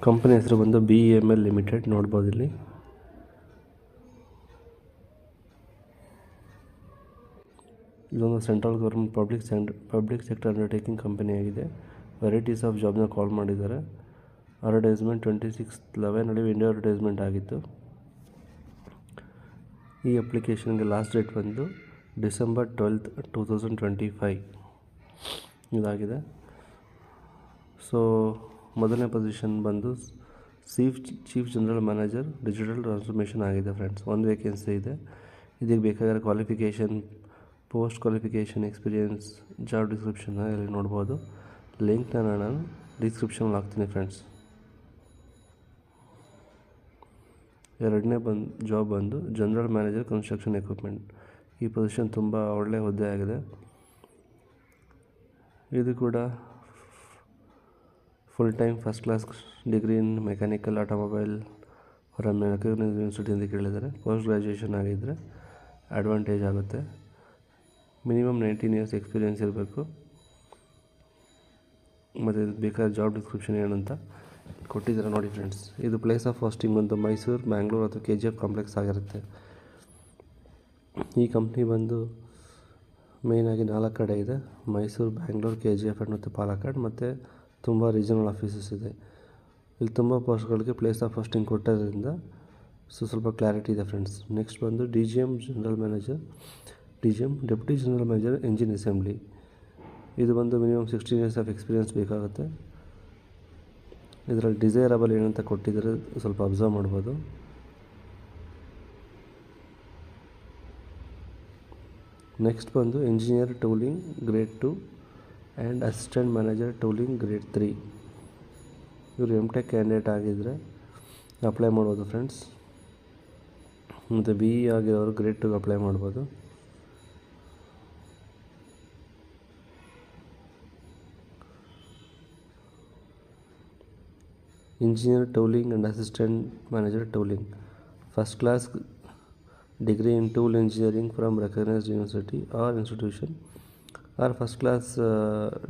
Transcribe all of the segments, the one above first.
Company ಹೆಸರು ಬಂದು BEML limited ನೋಡ್ಬೋದು ಇಲ್ಲಿ. ಇದೊಂದು central government public sector undertaking company ಆಗಿದೆ. ವೆರೈಟೀಸ್ ಆಫ್ ಜಾಬ್ನ ಕಾಲ್ ಮಾಡಿದ್ದಾರೆ. ಅಡ್ವರ್ಟೈಸ್ಮೆಂಟ್ 26/11 ಇಂಡಿಯಾ ಅಡ್ವರ್ಟೈಸ್ಮೆಂಟ್ ಆಗಿತ್ತು. ಈ ಅಪ್ಲಿಕೇಶನ್ಗೆ ಲಾಸ್ಟ್ ಡೇಟ್ ಬಂದು December 12th, 2025 ಇದಾಗಿದೆ. ಸೊ ಮೊದಲನೇ ಪೊಸಿಷನ್ ಬಂದು chief general manager digital transformation ಆಗಿದೆ ಫ್ರೆಂಡ್ಸ್. ಒಂದು ವೇಕೆನ್ಸಿ ಇದೆ. ಇದಕ್ಕೆ ಬೇಕಾಗಿರೋ qualification, post qualification, experience, job description ಇಲ್ಲಿ ನೋಡ್ಬೋದು. ಲಿಂಕ್ನ ನಾನು ಡಿಸ್ಕ್ರಿಪ್ಷನಲ್ಲಿ ಹಾಕ್ತೀನಿ ಫ್ರೆಂಡ್ಸ್. ಎರಡನೇ ಜಾಬ್ ಬಂದು ಜನರಲ್ ಮ್ಯಾನೇಜರ್ ಕನ್ಸ್ಟ್ರಕ್ಷನ್ ಎಕ್ವಿಪ್ಮೆಂಟ್. ಈ ಪೊಸಿಷನ್ ತುಂಬ ಒಳ್ಳೆಯ ಹುದ್ದೆ ಆಗಿದೆ. ಇದು ಕೂಡ full time first class degree in mechanical automobile from recognised university ಅಂತ ಕೇಳಿದ್ದಾರೆ. ಪೋಸ್ಟ್ ಗ್ರ್ಯಾಜುಯೇಷನ್ ಆಗಿದ್ದರೆ ಅಡ್ವಾಂಟೇಜ್ ಆಗುತ್ತೆ. ಮಿನಿಮಮ್ 19 years ಎಕ್ಸ್ಪೀರಿಯೆನ್ಸ್ ಇರಬೇಕು. ಮತ್ತು ಇದು ಬೇಕಾದ ಜಾಬ್ ಡಿಸ್ಕ್ರಿಪ್ಷನ್ ಏನಂತ ಕೊಟ್ಟಿದ್ದಾರೆ ನೋಡಿ ಫ್ರೆಂಡ್ಸ್. ಇದು ಪ್ಲೇಸ್ ಆಫ್ ಪೋಸ್ಟಿಂಗ್ ಬಂದು ಮೈಸೂರು, ಬ್ಯಾಂಗ್ಳೂರು ಅಥವಾ KGF ಕಾಂಪ್ಲೆಕ್ಸ್ ಆಗಿರುತ್ತೆ. ಈ ಕಂಪ್ನಿ ಬಂದು ಮೇಯ್ನಾಗಿ 4 ಕಡೆ ಇದೆ: ಮೈಸೂರು, ಬ್ಯಾಂಗ್ಳೂರು, KGF ಮತ್ತು ಪಾಲಕ್ಕಾಡ್. ಮತ್ತು ತುಂಬ ರೀಜನಲ್ ಆಫೀಸಸ್ ಇದೆ. ಇಲ್ಲಿ ತುಂಬ ಪೋಸ್ಟ್ಗಳಿಗೆ ಪ್ಲೇಸ್ ಆಫ್ ಪೋಸ್ಟಿಂಗ್ ಕೊಟ್ಟೋದ್ರಿಂದ ಸ್ವಲ್ಪ ಕ್ಲಾರಿಟಿ ಇದೆ ಫ್ರೆಂಡ್ಸ್. ನೆಕ್ಸ್ಟ್ ಬಂದು DGM general manager, DGM deputy general manager engine assembly. ಇದು ಬಂದು ಮಿನಿಮಮ್ 16 years ಆಫ್ ಎಕ್ಸ್ಪೀರಿಯೆನ್ಸ್ ಬೇಕಾಗುತ್ತೆ. ಇದರಲ್ಲಿ ಡಿಸೈರಬಲ್ ಏನಂತ ಕೊಟ್ಟಿದ್ದಾರೆ ಸ್ವಲ್ಪ ಅಬ್ಸರ್ವ್ ಮಾಡ್ಬೋದು. ನೆಕ್ಸ್ಟ್ ಬಂದು engineer tooling grade 2 and assistant manager tooling grade 3. ಇವರು MTech ಕ್ಯಾಂಡಿಡೇಟ್ ಆಗಿದ್ದರೆ ಅಪ್ಲೈ ಮಾಡ್ಬೋದು ಫ್ರೆಂಡ್ಸ್. ಮತ್ತು BE ಆಗಿರೋರು ಗ್ರೇಡ್ 2 ಅಪ್ಲೈ ಮಾಡ್ಬೋದು. Engineer tooling and assistant manager tooling, first class degree in tool engineering from recognized university or institution, or first class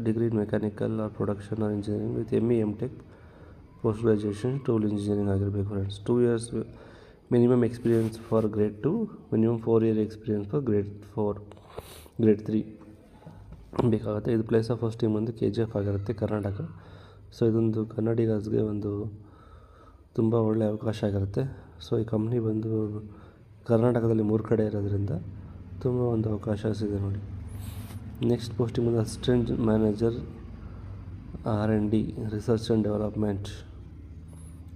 degree in mechanical or production or engineering with ME MTech post graduation tool engineering ಆಗಿರಬೇಕು friends. 2 years minimum experience for grade 2, minimum 4 year experience for grade 3 ಬೇಕಾಗುತ್ತೆ. ಇದು place of posting ಬಂದು KGF ಆಗಿರುತ್ತೆ, Karnataka. So ಇದೊಂದು ಕನ್ನಡಿಗರ್ಸ್ಗೆ ಒಂದು ತುಂಬ ಒಳ್ಳೆಯ ಅವಕಾಶ ಆಗಿರುತ್ತೆ. ಸೊ ಈ ಕಂಪ್ನಿ ಬಂದು ಕರ್ನಾಟಕದಲ್ಲಿ 3 ಕಡೆ ಇರೋದ್ರಿಂದ ತುಂಬ ಒಂದು ಅವಕಾಶ ಇದೆ ನೋಡಿ. ನೆಕ್ಸ್ಟ್ ಪೋಸ್ಟಿಂಗ್ ಬಂದು assistant manager R&D research and development.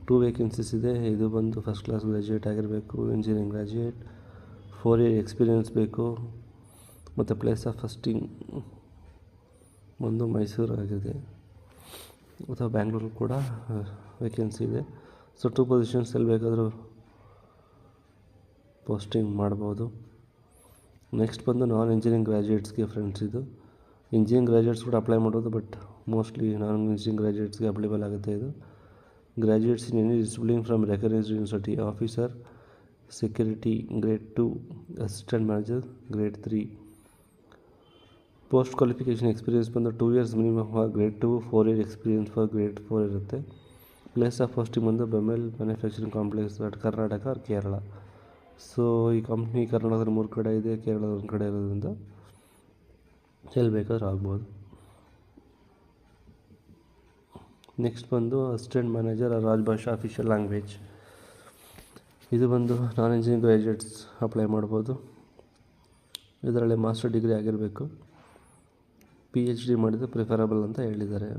2 vacancies ಇದೆ. ಇದು ಬಂದು ಫಸ್ಟ್ ಕ್ಲಾಸ್ ಗ್ರ್ಯಾಜುಯೇಟ್ ಆಗಿರಬೇಕು, ಇಂಜಿನಿಯರಿಂಗ್ ಗ್ರ್ಯಾಜುಯೇಟ್, 4 year ಎಕ್ಸ್ಪೀರಿಯೆನ್ಸ್ ಬೇಕು. ಮತ್ತು ಪ್ಲೇಸ್ ಆಫ್ ಪೋಸ್ಟಿಂಗ್ ಒಂದು ಮೈಸೂರು ಆಗಿದೆ ಅಥವಾ ಬ್ಯಾಂಗ್ಳೂರು ಕೂಡ ವೇಕೆನ್ಸಿ ಇದೆ. ಸೊ 2 ಪೊಸಿಷನ್ಸ್ ಎಲ್ಲಿ ಬೇಕಾದರೂ ಪೋಸ್ಟಿಂಗ್ ಮಾಡ್ಬೋದು. ನೆಕ್ಸ್ಟ್ ಬಂದು ನಾನ್ ಇಂಜಿನಿಯರಿಂಗ್ ಗ್ರ್ಯಾಜುಯೇಟ್ಸ್ಗೆ ಫ್ರೆಂಡ್ಸ್. ಇದು ಇಂಜಿನಿಯರಿಂಗ್ ಗ್ರ್ಯಾಜುಯೇಟ್ಸ್ ಕೂಡ ಅಪ್ಲೈ ಮಾಡೋದು, ಬಟ್ ಮೋಸ್ಟ್ಲಿ ನಾನ್ ಇಂಜಿನಿಯರಿಂಗ್ ಗ್ರ್ಯಾಜುಯೇಟ್ಸ್ಗೆ ಅಪ್ಲಿಕಬಲ್ ಆಗುತ್ತೆ. ಇದು graduates in any discipline from recognised university, officer security grade 2, assistant manager grade 3. Post qualification experience ಬಂದು 2 years minimum for grade 2, 4 year experience for grade 4 ಇರುತ್ತೆ. Place of posting ಬಂದು BEML manufacturing complex at Karnataka or Kerala. So ಈ company ಕರ್ನಾಟಕದಲ್ಲಿ 3 ಕಡೆ ಇದೆ, ಕೇರಳದ 1 ಕಡೆ ಇರೋದ್ರಿಂದ ಎಲ್ಲಿ ಬೇಕಾದ್ರೂ ಆಗ್ಬೋದು. ನೆಕ್ಸ್ಟ್ ಬಂದು assistant manager Rajbhasha official language. ಇದು ಬಂದು ನಾನ್ ಇಂಜಿನಿಯರಿಂಗ್ ಗ್ರ್ಯಾಜುಯೇಟ್ಸ್ ಅಪ್ಲೈ ಮಾಡ್ಬೋದು. ಇದರಲ್ಲಿ ಮಾಸ್ಟರ್ ಡಿಗ್ರಿ ಆಗಿರಬೇಕು, PhD ಮಾಡಿದರೆ ಪ್ರಿಫರಬಲ್ ಅಂತ ಹೇಳಿದ್ದಾರೆ.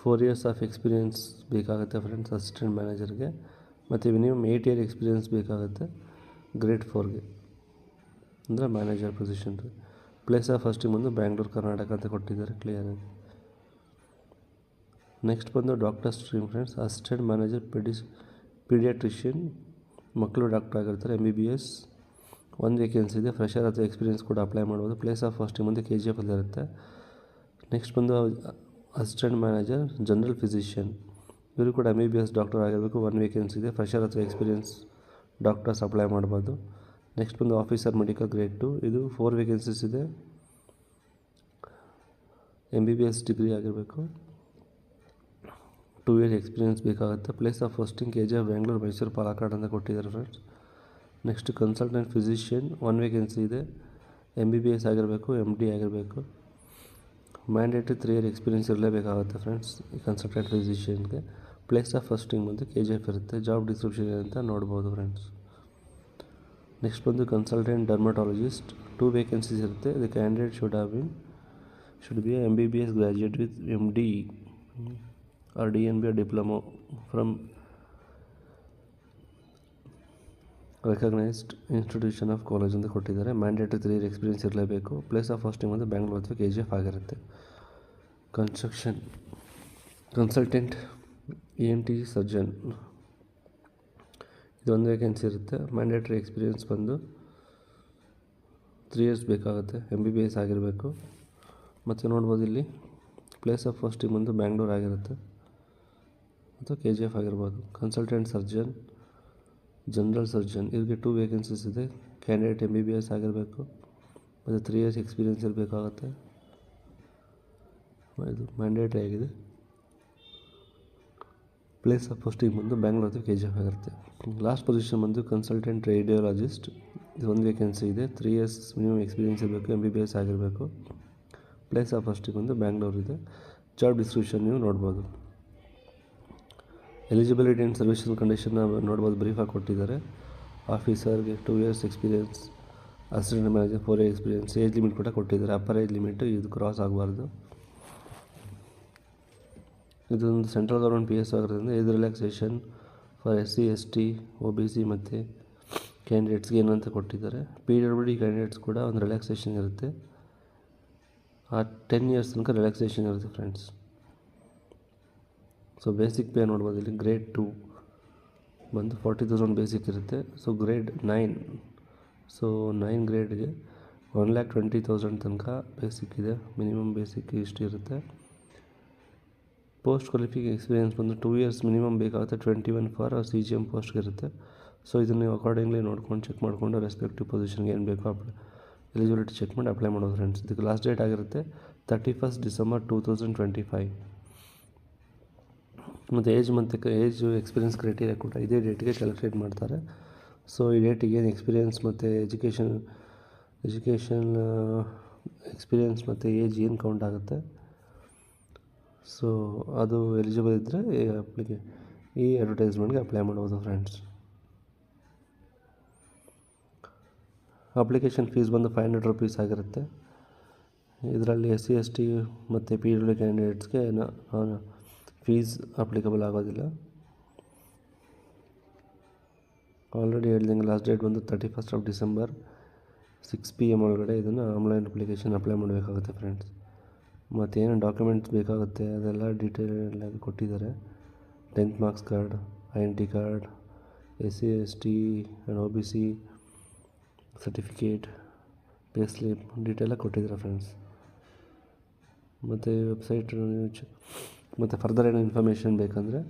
4 years ಆಫ್ ಎಕ್ಸ್ಪೀರಿಯೆನ್ಸ್ ಬೇಕಾಗುತ್ತೆ ಫ್ರೆಂಡ್ಸ್ ಅಸಿಸ್ಟೆಂಟ್ ಮ್ಯಾನೇಜರ್ಗೆ. ಮತ್ತು ಮಿನಿಮಮ್ 8 year ಎಕ್ಸ್ಪೀರಿಯೆನ್ಸ್ ಬೇಕಾಗುತ್ತೆ ಗ್ರೇಡ್ 4ಗೆ, ಅಂದರೆ manager position. Place of posting ಬಂದು ಬ್ಯಾಂಗ್ಳೂರು, ಕರ್ನಾಟಕ ಅಂತ ಕೊಟ್ಟಿದ್ದಾರೆ ಕ್ಲಿಯರಾಗಿ. ನೆಕ್ಸ್ಟ್ ಬಂದು doctor stream friends. Assistant manager paediatrician, ಮಕ್ಕಳು ಡಾಕ್ಟರ್ ಆಗಿರ್ತಾರೆ, MBBS. 1 ವೇಕೆನ್ಸಿ ಇದೆ. ಫ್ರೆಷರ್ ಅಥವಾ ಎಕ್ಸ್ಪೀರಿಯೆನ್ಸ್ ಕೂಡ ಅಪ್ಲೈ ಮಾಡ್ಬೋದು. ಪ್ಲೇಸ್ ಆಫ್ ಪೋಸ್ಟಿಂಗ್ ಬಂದು KGF ಅಲ್ಲಿರುತ್ತೆ. ನೆಕ್ಸ್ಟ್ ಬಂದು ಅಸಿಸ್ಟೆಂಟ್ ಮ್ಯಾನೇಜರ್ ಜನರಲ್ ಫಿಸಿಷಿಯನ್. ಇವರು ಕೂಡ MBBS ಡಾಕ್ಟರ್ ಆಗಿರಬೇಕು. 1 ವೇಕೆನ್ಸಿ ಇದೆ. ಫ್ರೆಷರ್ ಅಥವಾ ಎಕ್ಸ್ಪೀರಿಯೆನ್ಸ್ ಡಾಕ್ಟರ್ಸ್ ಅಪ್ಲೈ ಮಾಡ್ಬೋದು. ನೆಕ್ಸ್ಟ್ ಬಂದು ಆಫೀಸರ್ ಮೆಡಿಕಲ್ ಗ್ರೇಡ್ 2. ಇದು 4 ವೇಕೆನ್ಸೀಸ್ ಇದೆ. MBBS ಡಿಗ್ರಿ ಆಗಿರಬೇಕು. 2 years ಎಕ್ಸ್ಪೀರಿಯನ್ಸ್ ಬೇಕಾಗುತ್ತೆ. Place of posting KGF Bengaluru, Mysuru, Palakkad ಅಂತ ಕೊಟ್ಟಿದ್ದಾರೆ friends. Next consultant physician 1 vacancy ಇದೆ. MBBS ಆಗಿರಬೇಕು, MD ಆಗಿರಬೇಕು. ಮ್ಯಾಂಡೇಟ್ರಿ 3 years ಎಕ್ಸ್ಪೀರಿಯನ್ಸ್ ಇರಲೇಬೇಕಾಗುತ್ತೆ ಫ್ರೆಂಡ್ಸ್ ಈ ಕನ್ಸಲ್ಟೆಂಟ್ ಫಿಸಿಷಿಯನ್ಗೆ. ಪ್ಲೇಸ್ ಆಫ್ ಪೋಸ್ಟಿಂಗ್ ಬಂದು KGF ಇರುತ್ತೆ. ಜಾಬ್ ಡಿಸ್ಕ್ರಿಪ್ಷನ್ ಅಂತ ನೋಡ್ಬೋದು ಫ್ರೆಂಡ್ಸ್. ನೆಕ್ಸ್ಟ್ ಬಂದು ಕನ್ಸಲ್ಟೆಂಟ್ ಡರ್ಮಟಾಲಜಿಸ್ಟ್ 2 ವೇಕೆನ್ಸೀಸ್ ಇರುತ್ತೆ. The candidate should be a MBBS graduate with MD or DNB or diploma from recognised institution of college ಅಂತ ಕೊಟ್ಟಿದ್ದಾರೆ. Mandatory 3 years experience ಇರಲೇಬೇಕು. Place of posting ಬಂದು ಬೆಂಗಳೂರು ಅಥವಾ KGF ಆಗಿರುತ್ತೆ. ಕನ್ಸ್ಟ್ರಕ್ಷನ್ ಕನ್ಸಲ್ಟೆಂಟ್ ENT ಸರ್ಜನ್ ಇದು 1 vacancy ಇರುತ್ತೆ. Mandatory experience ಬಂದು 3 years ಬೇಕಾಗುತ್ತೆ. MBBS ಆಗಿರಬೇಕು. ಮತ್ತು ನೋಡ್ಬೋದು ಇಲ್ಲಿ ಪ್ಲೇಸ್ ಆಫ್ ಪೋಸ್ಟಿಂಗ್ ಬಂದು ಬ್ಯಾಂಗ್ಳೂರು ಆಗಿರುತ್ತೆ ಅಥವಾ KGF ಆಗಿರ್ಬೋದು. ಕನ್ಸಲ್ಟೆಂಟ್ ಸರ್ಜನ್, ಜನರಲ್ ಸರ್ಜನ್ ಇವ್ರಿಗೆ 2 ವೇಕೆನ್ಸೀಸ್ ಇದೆ. ಕ್ಯಾಂಡಿಡೇಟ್ MBBS ಆಗಿರಬೇಕು ಮತ್ತು 3 years ಎಕ್ಸ್ಪೀರಿಯನ್ಸ್ ಇರಬೇಕಾಗುತ್ತೆ. ಇದು ಮ್ಯಾಂಡೇಟ್ರಿ ಆಗಿದೆ. ಪ್ಲೇಸ್ ಆಫ್ ಪೋಸ್ಟಿಂಗ್ ಬಂದು ಬ್ಯಾಂಗ್ಳೂರು ಅಥವಾ KGF ಆಗಿರುತ್ತೆ. ಲಾಸ್ಟ್ ಪೊಸಿಷನ್ ಬಂದು ಕನ್ಸಲ್ಟೆಂಟ್ ರೇಡಿಯೋಲಾಜಿಸ್ಟ್ ಇದು 1 ವೇಕೆನ್ಸಿ ಇದೆ. 3 years ಮಿನಿಮಮ್ ಎಕ್ಸ್ಪೀರಿಯನ್ಸ್ ಇರಬೇಕು. MBBS ಆಗಿರಬೇಕು. ಪ್ಲೇಸ್ ಆಫ್ ಪೋಸ್ಟಿಂಗ್ ಬಂದು ಬ್ಯಾಂಗ್ಳೂರು ಇದೆ. ಜಾಬ್ ಡಿಸ್ಕ್ರಿಪ್ಷನ್ ನೀವು ನೋಡ್ಬೋದು. ಎಲಿಜಿಬಿಲಿಟಿ ಆ್ಯಂಡ್ ಸರ್ವಿಸ್ ಕಂಡೀಷನ್ನ ನೋಡ್ಬೋದು, ಬ್ರೀಫಾಗಿ ಕೊಟ್ಟಿದ್ದಾರೆ. ಆಫೀಸರ್ಗೆ 2 years experience, assistant manager 4 years experience. Age limit ಕೂಡ ಕೊಟ್ಟಿದ್ದಾರೆ. ಅಪ್ಪರ್ ಏಜ್ ಲಿಮಿಟು ಇದು ಕ್ರಾಸ್ ಆಗಬಾರ್ದು. ಇದೊಂದು ಸೆಂಟ್ರಲ್ ಗೌರ್ಮೆಂಟ್ PSO ಆಗಿರೋದ್ರಿಂದ ಇದು relaxation for SC ST OBC ಮತ್ತು ಕ್ಯಾಂಡಿಡೇಟ್ಸ್ಗೆ ಏನು ಅಂತ ಕೊಟ್ಟಿದ್ದಾರೆ. PWD ಕ್ಯಾಂಡಿಡೇಟ್ಸ್ ಕೂಡ ಒಂದು ರಿಲ್ಯಾಕ್ಸೇಷನ್ ಇರುತ್ತೆ. ಆ 10 years ತನಕ ರಿಲ್ಯಾಕ್ಸೇಷನ್ ಇರುತ್ತೆ ಫ್ರೆಂಡ್ಸ್. ಸೊ ಬೇಸಿಕ್ ಪೇ ನೋಡ್ಬೋದು ಇಲ್ಲಿ. ಗ್ರೇಡ್ 2 ಬಂದು 40,000 ಬೇಸಿಕ್ ಇರುತ್ತೆ. ಸೊ ಗ್ರೇಡ್ 9 ಗ್ರೇಡ್ಗೆ 1,20,000 ತನಕ ಬೇಸಿಕ್ ಇದೆ. ಮಿನಿಮಮ್ ಬೇಸಿಕ್ ಇಷ್ಟು ಇರುತ್ತೆ. ಪೋಸ್ಟ್ ಕ್ವಾಲಿಫಿಕೇಷನ್ ಎಕ್ಸ್ಪೀರಿಯನ್ಸ್ ಬಂದು 2 years ಮಿನಿಮಮ್ ಬೇಕಾಗುತ್ತೆ. 21 ಫಾರ್ CGM ಪೋಸ್ಟ್ಗೆ ಇರುತ್ತೆ. ಸೊ ಇದನ್ನು ನೀವು ಅಕಾರ್ಡಿಂಗ್ಲಿ ನೋಡ್ಕೊಂಡು ಚೆಕ್ ಮಾಡಿಕೊಂಡು ರೆಸ್ಪೆಕ್ಟಿವ್ ಪೊಸಿಷನ್ಗೆ ಏನು ಬೇಕೋ ಎಲಿಜಿಬಿಲಿಟಿ ಚೆಕ್ ಮಾಡಿ ಅಪ್ಲೈ ಮಾಡೋದು ಫ್ರೆಂಡ್ಸ್. ಇದಕ್ಕೆ ಲಾಸ್ಟ್ ಡೇಟ್ ಆಗಿರುತ್ತೆ 31st December 2025. ಮತ್ತು ಏಜ್ ಎಕ್ಸ್ಪೀರಿಯನ್ಸ್ ಕ್ರೈಟೀರಿಯಾ ಕೂಡ ಇದೇ ಡೇಟಿಗೆ ಕ್ಯಾಲ್ಕುಲೇಟ್ ಮಾಡ್ತಾರೆ. ಸೊ ಈ ಡೇಟಿಗೆ ಏನು ಎಕ್ಸ್ಪೀರಿಯನ್ಸ್ ಮತ್ತು ಎಜುಕೇಷನ್ ಎಕ್ಸ್ಪೀರಿಯನ್ಸ್ ಮತ್ತು ಏಜ್ ಏನು ಕೌಂಟ್ ಆಗುತ್ತೆ. ಸೊ ಅದು ಎಲಿಜಿಬಲ್ ಇದ್ದರೆ ಈ ಅಡ್ವರ್ಟೈಸ್ಮೆಂಟ್ಗೆ ಅಪ್ಲೈ ಮಾಡ್ಬೋದು ಫ್ರೆಂಡ್ಸ್. ಅಪ್ಲಿಕೇಶನ್ ಫೀಸ್ ಬಂದು 500 rupees ಆಗಿರುತ್ತೆ. ಇದರಲ್ಲಿ SC ST ಮತ್ತು PWD ಕ್ಯಾಂಡಿಡೇಟ್ಸ್ಗೆ ಫೀಸ್ ಅಪ್ಲಿಕಬಲ್ ಆಗೋದಿಲ್ಲ. ಆಲ್ರೆಡಿ ಹೇಳ್ದಂಗೆ ಲಾಸ್ಟ್ ಡೇಟ್ ಬಂದು 31st December 6 PM ಒಳಗಡೆ ಇದನ್ನು ಆನ್ಲೈನ್ ಅಪ್ಲಿಕೇಶನ್ ಅಪ್ಲೈ ಮಾಡಬೇಕಾಗುತ್ತೆ ಫ್ರೆಂಡ್ಸ್. ಮತ್ತು ಏನು ಡಾಕ್ಯುಮೆಂಟ್ಸ್ ಬೇಕಾಗುತ್ತೆ ಅದೆಲ್ಲ ಡೀಟೇಲಾಗಿ ಕೊಟ್ಟಿದ್ದಾರೆ. 10th marks card, INT card, SC ST and OBC certificate, pay slip ಡೀಟೇಲಾಗಿ ಕೊಟ್ಟಿದ್ದಾರೆ ಫ್ರೆಂಡ್ಸ್. ಮತ್ತು ವೆಬ್ಸೈಟ್ ಮತ್ತು ಫರ್ದರ್ ಏನೋ ಇನ್ಫಾರ್ಮೇಷನ್ ಬೇಕಂದರೆ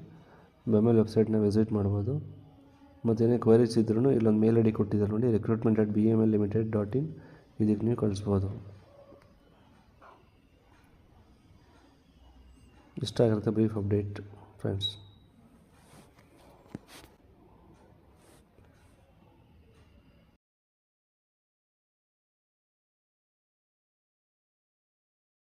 ಬೆಮೆಲ್ ವೆಬ್ಸೈಟ್ನ ವಿಸಿಟ್ ಮಾಡ್ಬೋದು. ಮತ್ತು ಏನೇ ಕ್ವೈರೀಸ್ ಇದ್ರೂ ಇಲ್ಲೊಂದು ಮೇಲ್ ID ಕೊಟ್ಟಿದ್ದಾರೆ ನೋಡಿ, recruitment@bmllimited.in ಇದಕ್ಕೆ ನೀವು ಕಳಿಸ್ಬೋದು. ಇಷ್ಟ ಆಗಿರುತ್ತೆ ಬ್ರೀಫ್ ಅಪ್ಡೇಟ್ ಫ್ರೆಂಡ್ಸ್.